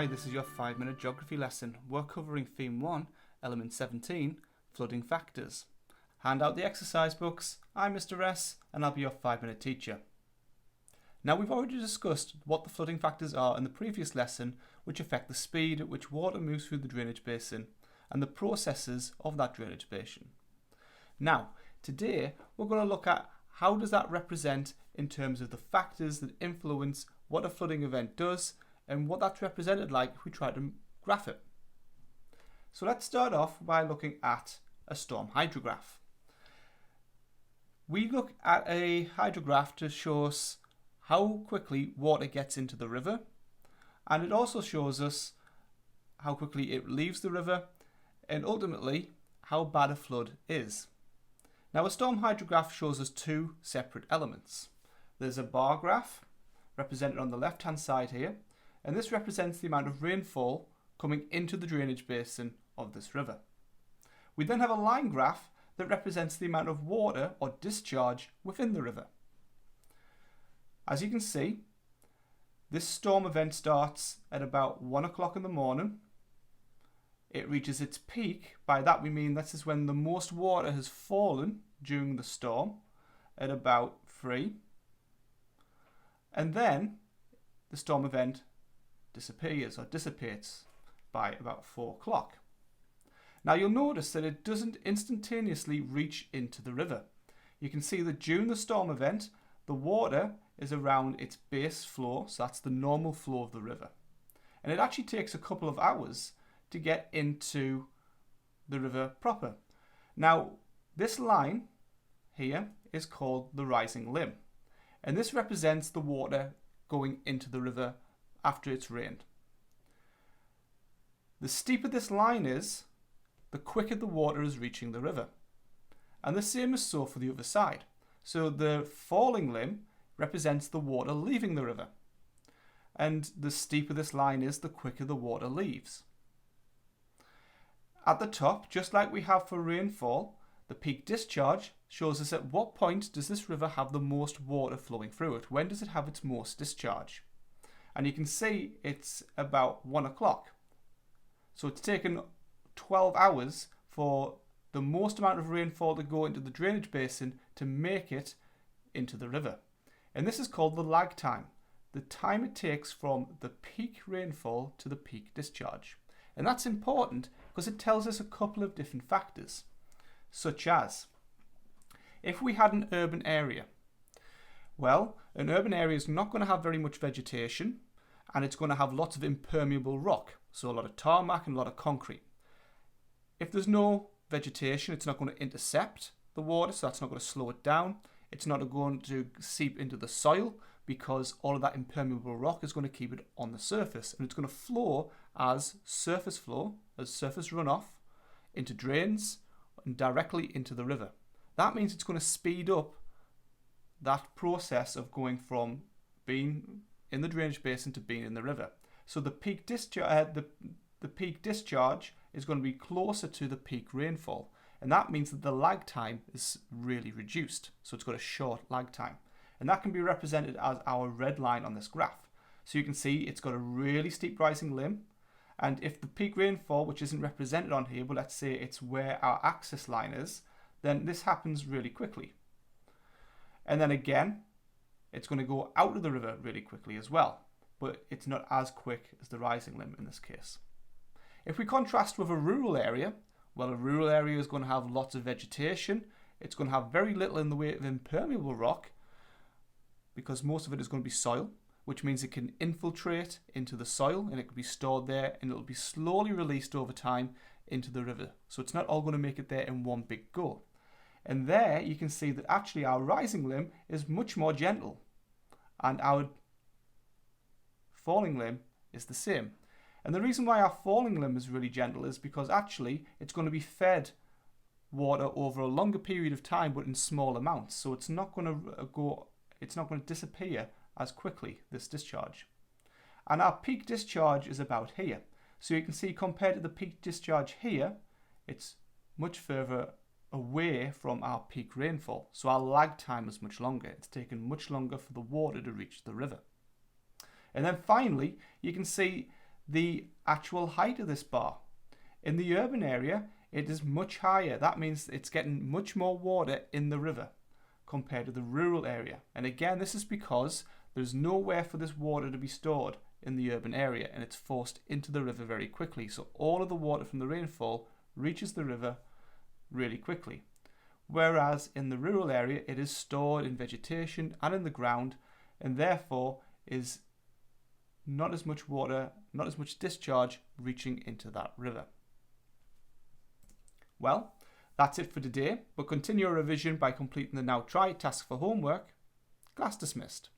Hi, this is your 5-minute geography lesson. We're covering Theme 1, Element 17, Flooding Factors. Hand out the exercise books. I'm Mr. S and I'll be your 5-minute teacher. Now we've already discussed what the flooding factors are in the previous lesson, which affect the speed at which water moves through the drainage basin and the processes of that drainage basin. Now, today we're going to look at how does that represent in terms of the factors that influence what a flooding event does and what that's represented like if we try to graph it. So let's start off by looking at a storm hydrograph. We look at a hydrograph to show us how quickly water gets into the river, and it also shows us how quickly it leaves the river and ultimately how bad a flood is. Now a storm hydrograph shows us two separate elements. There's a bar graph represented on the left hand side here, and this represents the amount of rainfall coming into the drainage basin of this river. We then have a line graph that represents the amount of water or discharge within the river. As you can see, this storm event starts at about 1 o'clock in the morning. It reaches its peak. By that we mean this is when the most water has fallen during the storm at about 3. And then the storm event disappears or dissipates by about 4 o'clock. Now you'll notice that it doesn't instantaneously reach into the river. You can see that during the storm event, the water is around its base flow, so that's the normal flow of the river. And it actually takes a couple of hours to get into the river proper. Now, this line here is called the rising limb. And this represents the water going into the river after it's rained. The steeper this line is, the quicker the water is reaching the river. And the same is so for the other side. So the falling limb represents the water leaving the river. And the steeper this line is, the quicker the water leaves. At the top, just like we have for rainfall, the peak discharge shows us at what point does this river have the most water flowing through it. When does it have its most discharge? And you can see it's about 1 o'clock. So it's taken 12 hours for the most amount of rainfall to go into the drainage basin to make it into the river. And this is called the lag time, the time it takes from the peak rainfall to the peak discharge. And that's important because it tells us a couple of different factors, such as if we had an urban area. Well, an urban area is not going to have very much vegetation and it's going to have lots of impermeable rock, so a lot of tarmac and a lot of concrete. If there's no vegetation, it's not going to intercept the water, so that's not going to slow it down. It's not going to seep into the soil because all of that impermeable rock is going to keep it on the surface, and it's going to flow as surface flow, as surface runoff into drains and directly into the river. That means it's going to speed up that process of going from being in the drainage basin to being in the river. So the peak discharge, the peak discharge is going to be closer to the peak rainfall, and that means that the lag time is really reduced. So it's got a short lag time, and that can be represented as our red line on this graph. So you can see it's got a really steep rising limb, and if the peak rainfall, which isn't represented on here, but let's say it's where our axis line is, then this happens really quickly. And then again, it's going to go out of the river really quickly as well, but it's not as quick as the rising limb in this case. If we contrast with a rural area, well, a rural area is going to have lots of vegetation. It's going to have very little in the way of impermeable rock because most of it is going to be soil, which means it can infiltrate into the soil and it can be stored there and it'll be slowly released over time into the river. So it's not all going to make it there in one big go. And there you can see that actually our rising limb is much more gentle and our falling limb is the same. And the reason why our falling limb is really gentle is because actually it's going to be fed water over a longer period of time but in small amounts. So it's not going to disappear as quickly, this discharge. And our peak discharge is about here. So you can see compared to the peak discharge here, it's much further away from our peak rainfall. So our lag time is much longer. It's taken much longer for the water to reach the river. And then finally, you can see the actual height of this bar. In the urban area, it is much higher. That means it's getting much more water in the river compared to the rural area. And again, this is because there's nowhere for this water to be stored in the urban area, and it's forced into the river very quickly. So all of the water from the rainfall reaches the river really quickly. Whereas in the rural area, it is stored in vegetation and in the ground, and therefore is not as much water, not as much discharge reaching into that river. Well, that's it for today, but continue your revision by completing the Now Try task for homework. Class dismissed.